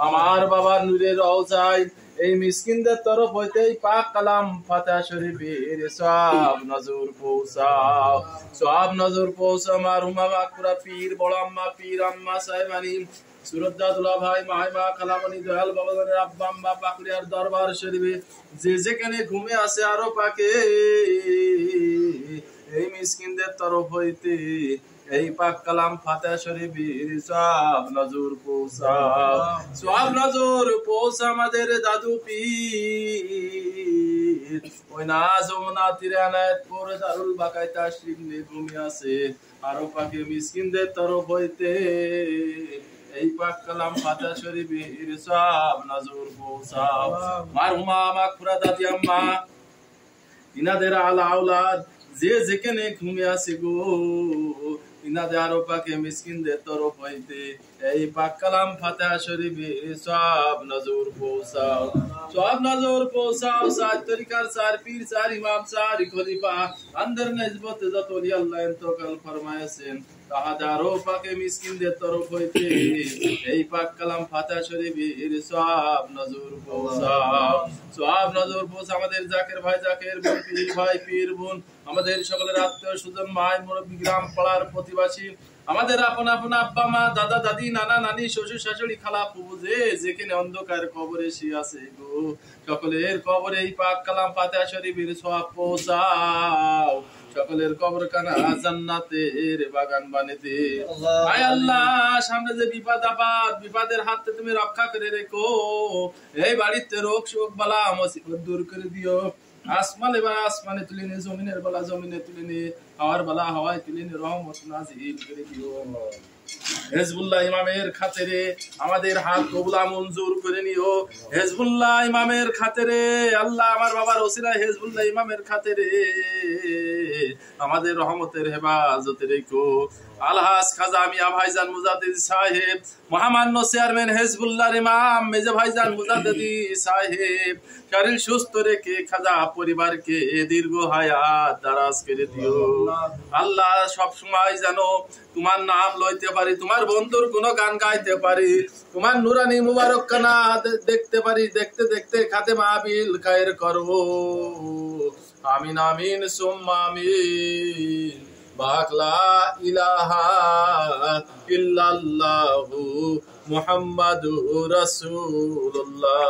আমার বাবার নূরের রওজায় এই মিসকিনদের তরফ হইতে পাক কালাম ফাতিহা শরীফের সওয়াব নজর পৌঁছাও, সওয়াব নজর পৌঁছাও। মারহুমা মাকফুরা পীর বড় আম্মা পীর আম্মা সাহেবানী সুরজ্জাতুল্লাহ ভাই মাইমা খালামণি দয়াল বাবাদের আব্বা আম্মা পাকুড়িয়ার দরবার শরীফে যে যেখানে ঘুমে আছে আরো পাকে এই মিসকিনদের তরফ হইতে এই পাক কালাম ফাতিহা শরীফের সওয়াব নজর পৌঁছাও, সওয়াব নজর পৌঁছা। আমাদের দাদু পীর ওই না যমুনা তীরে আনায়েতপুর দারুল বাকায় তাশরীফ নিয়ে ঘুমিয়ে আছে আরো পাকে মিসকিনদের তরফ হইতে এই পাক কালাম ফাতিহা শরীফের সওয়াব নজর পৌঁছাও। মারহুমা মাগফিরাত দাদি আম্মা ইনাদের আলা আওলাদ যে যেখানে ঘুমিয়ে আছে গো ইনাদের আরো পাকে মিসকিনদের তরফ হইতে এই পাক কালাম ফাতিহা শরীফের সওয়াব নজর পৌঁছাও, সওয়াব নজর পৌঁছাও। চার তরিকার চার পীর চার ইমাম চার খলিফা আন্দার নিসবতে যত ওলি আল্লাহ ইন্তকাল ফরমায়েছেন তাহাদারও পাকে মিসকিনদের তরফ হইতে এই পাক কালাম ফাতিহা শরীফের সওয়াব নজর পৌঁছাও, সওয়াব নজর পৌঁছাও। আমাদের জাকের ভাই জাকের বোন পীর ভাই পীর বোন আমাদের সকলের আত্মীয় স্বজন মাই মুরব্বী গ্রাম পাড়ার প্রতিবাসী আমাদের আপন আপন আব্বা মা দাদা দাদি নানা নানি শ্বশুর শাশুড়ি খালা ফুফু যে যেখানে অন্ধকার কবরে শুয়ে আছে গো সকলের কবরে এই পাক কালাম ফাতিহা শরীফের সওয়াব পৌঁছাও, সকলের কবরখানা জান্নাতের বাগান বানিয়ে দে। আয় আল্লাহ সামনে যে বিপদ আপদ বিপদের হাত থেকে তুমি রক্ষা করে রেখো, এই বাড়িতে রোগ শোক বালা মুসিবত দূর করে দিও। আসমান এবার আসমানে তুলে নে, জমিনের বালা জমিনে তুলে নে, হাওয়ার বালা হাওয়ায় তুলে নে, রহমত নাজিল করে দিও। হেজবুল্লাহ ইমামের খাতিরে আমাদের হাত কবুলা মঞ্জুর করে নিও। হেজবুল্লাহ ইমামের খাতিরে আল্লাহ আমার বাবার ওসিলা হেজবুল্লাহ ইমামের খাতিরে আমাদের রহমতের হেফাজতে রেখো। আলহাজ খাজা মিয়া ভাইজান মুজাদ্দিদ সাহেব মহামান্য চেয়ারম্যান হেজবুল্লাহর ইমাম মেজে ভাইজান মুজাদ্দিদি সাহেব শরীর সুস্থ রেখে খাজা পরিবারকে দীর্ঘ হায়াত দারাজ করে দিও। আল্লাহ সব সময় যেন তোমার নাম লইতে পারি, তোমার বন্ধুর গুণগান গাইতে পারি, তোমার নুরানি মুবারক কানা দেখতে পারি, দেখতে দেখতে খাতে মাহফিল খায়ের করো। আমিন আমিন সুম্মা আমিন। বাকলা ইলাহা ইল্লাল্লাহু মুহাম্মাদুর রাসূলুল্লাহ।